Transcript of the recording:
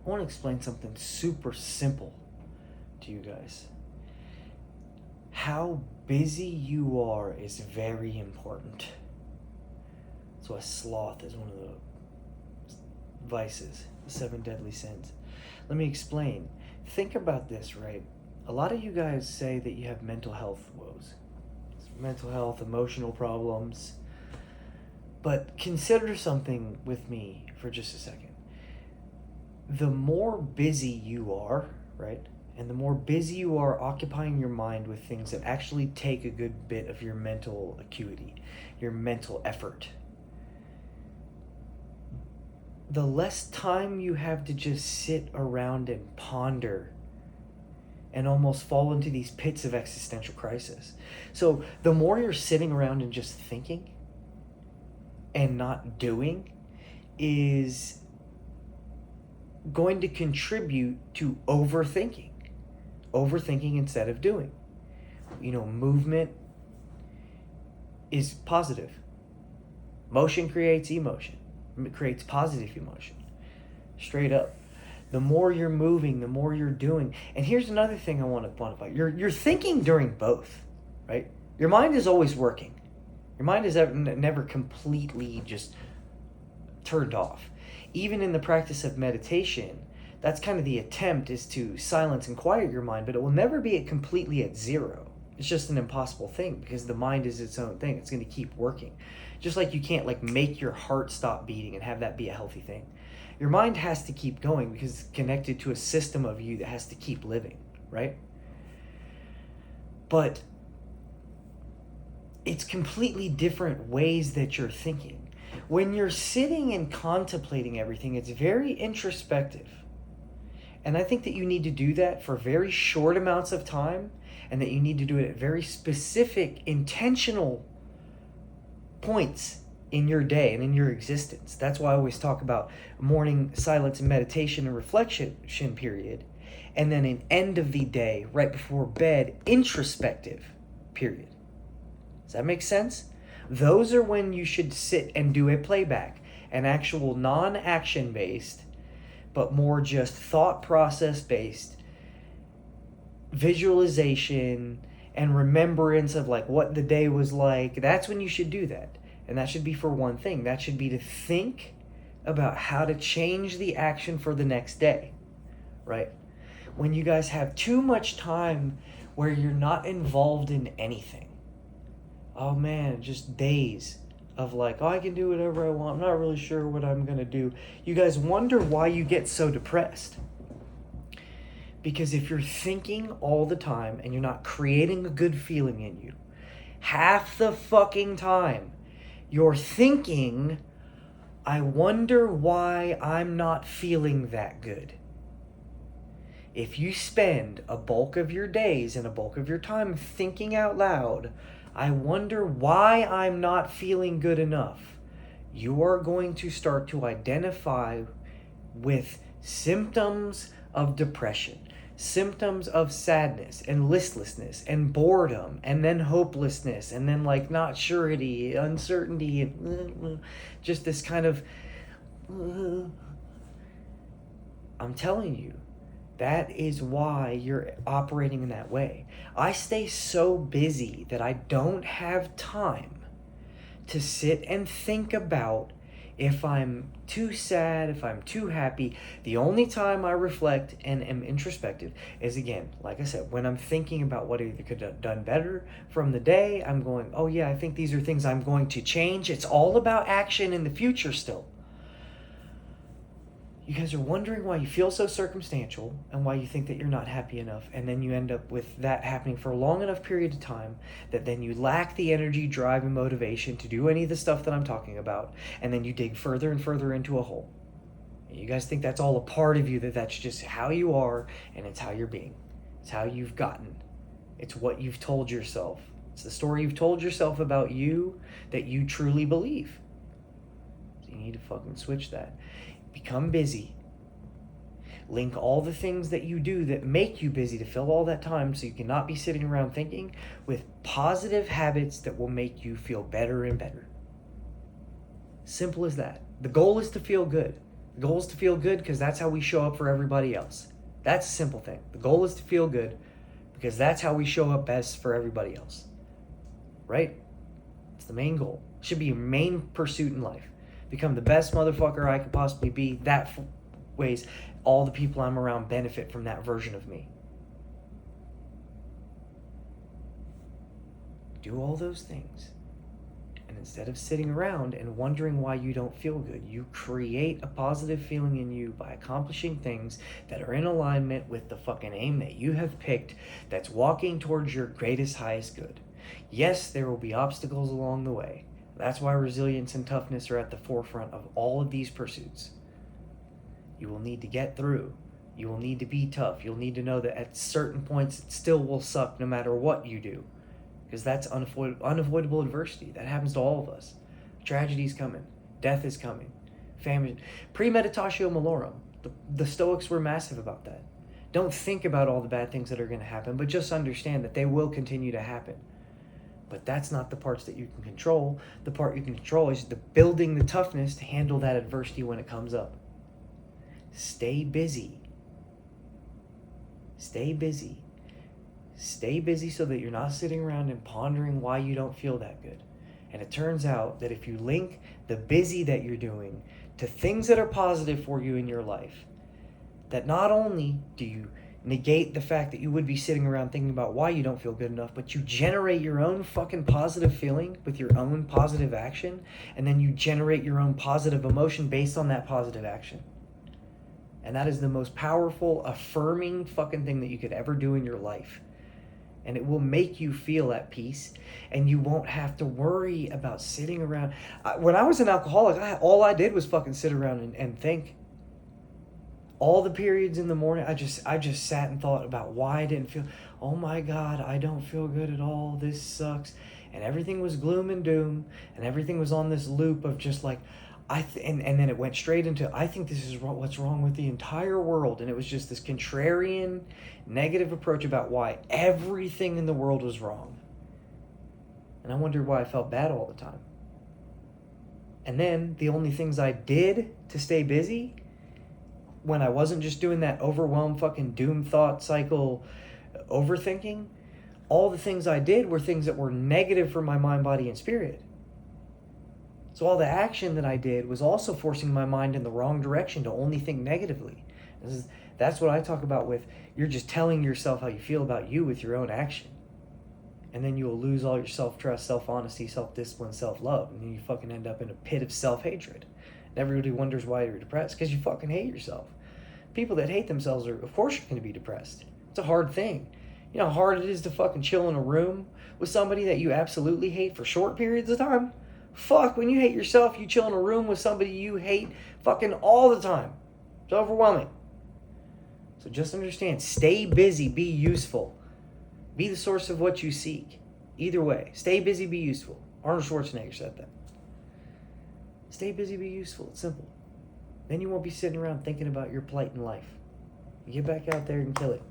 I want to explain something super simple to you guys. How busy you are is very important. So a sloth is one of the vices, the 7 deadly sins. Let me explain. Think about this, right? A lot of you guys say that you have mental health woes. Mental health, emotional problems. But consider something with me for just a second. The more busy you are, right? And the more busy you are occupying your mind with things that actually take a good bit of your mental acuity, your mental effort, the less time you have to just sit around and ponder and almost fall into these pits of existential crisis. So the more you're sitting around and just thinking and not doing is going to contribute to overthinking instead of doing. Movement is positive. Motion creates emotion. It creates positive emotion. Straight up. The more you're moving, the more you're doing. And here's another thing I want to quantify. You're thinking during both, right? Your mind is always working. Your mind is never completely just turned off. Even in the practice of meditation, that's kind of the attempt, is to silence and quiet your mind, but it will never be completely at zero. It's just an impossible thing because the mind is its own thing. It's going to keep working. Just like you can't make your heart stop beating and have that be a healthy thing. Your mind has to keep going because it's connected to a system of you that has to keep living, right? But it's completely different ways that you're thinking. When you're sitting and contemplating everything, it's very introspective. And I think that you need to do that for very short amounts of time, and that you need to do it at very specific, intentional points in your day and in your existence. That's why I always talk about morning silence and meditation and reflection period, and then an end of the day, right before bed, introspective period. Does that make sense? Those are when you should sit and do a playback, an actual non-action based, but more just thought process based visualization and remembrance of what the day was like. That's when you should do that. And that should be for one thing. That should be to think about how to change the action for the next day, right? When you guys have too much time where you're not involved in anything. Oh man, just days of I can do whatever I want. I'm not really sure what I'm going to do. You guys wonder why you get so depressed. Because if you're thinking all the time and you're not creating a good feeling in you, half the fucking time you're thinking, I wonder why I'm not feeling that good. If you spend a bulk of your days and a bulk of your time thinking out loud, I wonder why I'm not feeling good enough, you are going to start to identify with symptoms of depression, symptoms of sadness and listlessness and boredom, and then hopelessness, and then not surety, uncertainty, and just this kind of I'm telling you, that is why you're operating in that way. I stay so busy that I don't have time to sit and think about if I'm too sad, if I'm too happy. The only time I reflect and am introspective is, again, like I said, when I'm thinking about what I could have done better from the day. I'm going, oh yeah, I think these are things I'm going to change. It's all about action in the future still. You guys are wondering why you feel so circumstantial and why you think that you're not happy enough, and then you end up with that happening for a long enough period of time that then you lack the energy, drive, and motivation to do any of the stuff that I'm talking about, and then you dig further and further into a hole. You guys think that's all a part of you, that's just how you are, and it's how you're being. It's how you've gotten. It's what you've told yourself. It's the story you've told yourself about you that you truly believe. So you need to fucking switch that. Become busy. Link all the things that you do that make you busy to fill all that time so you cannot be sitting around thinking with positive habits that will make you feel better and better. Simple as that. The goal is to feel good. The goal is to feel good because that's how we show up for everybody else. That's a simple thing. The goal is to feel good because that's how we show up best for everybody else. Right? It's the main goal. It should be your main pursuit in life. Become the best motherfucker I could possibly be. That ways all the people I'm around benefit from that version of me. Do all those things. And instead of sitting around and wondering why you don't feel good, you create a positive feeling in you by accomplishing things that are in alignment with the fucking aim that you have picked, that's walking towards your greatest, highest good. Yes, there will be obstacles along the way. That's why resilience and toughness are at the forefront of all of these pursuits. You will need to get through. You will need to be tough. You'll need to know that at certain points it still will suck no matter what you do. Because that's unavoidable adversity. That happens to all of us. Tragedy's coming. Death is coming. Famine. Premeditatio malorum. The Stoics were massive about that. Don't think about all the bad things that are going to happen, but just understand that they will continue to happen. But that's not the parts that you can control. The part you can control is the building the toughness to handle that adversity when it comes up. Stay busy. Stay busy. Stay busy so that you're not sitting around and pondering why you don't feel that good. And it turns out that if you link the busy that you're doing to things that are positive for you in your life, that not only do you negate the fact that you would be sitting around thinking about why you don't feel good enough, but you generate your own fucking positive feeling with your own positive action, and then you generate your own positive emotion based on that positive action. And that is the most powerful, affirming fucking thing that you could ever do in your life. And it will make you feel at peace, and you won't have to worry about sitting around. When I was an alcoholic, all I did was fucking sit around and think. All the periods in the morning, I just sat and thought about why I didn't feel, oh my God, I don't feel good at all, this sucks. And everything was gloom and doom, and everything was on this loop of just like, and then it went straight into, I think this is what's wrong with the entire world. And it was just this contrarian, negative approach about why everything in the world was wrong. And I wondered why I felt bad all the time. And then the only things I did to stay busy, when I wasn't just doing that overwhelmed fucking doom thought cycle overthinking, all the things I did were things that were negative for my mind, body, and spirit. So all the action that I did was also forcing my mind in the wrong direction to only think negatively. That's what I talk about with, you're just telling yourself how you feel about you with your own action. And then you will lose all your self-trust, self-honesty, self-discipline, self-love. And then you fucking end up in a pit of self-hatred. And everybody wonders why you're depressed, because you fucking hate yourself. People that hate themselves are, of course, you're going to be depressed. It's a hard thing. You know how hard it is to fucking chill in a room with somebody that you absolutely hate for short periods of time? Fuck, when you hate yourself, you chill in a room with somebody you hate fucking all the time. It's overwhelming. So just understand, stay busy, be useful. Be the source of what you seek. Either way, stay busy, be useful. Arnold Schwarzenegger said that. Stay busy, be useful. It's simple. Then you won't be sitting around thinking about your plight in life. You get back out there and kill it.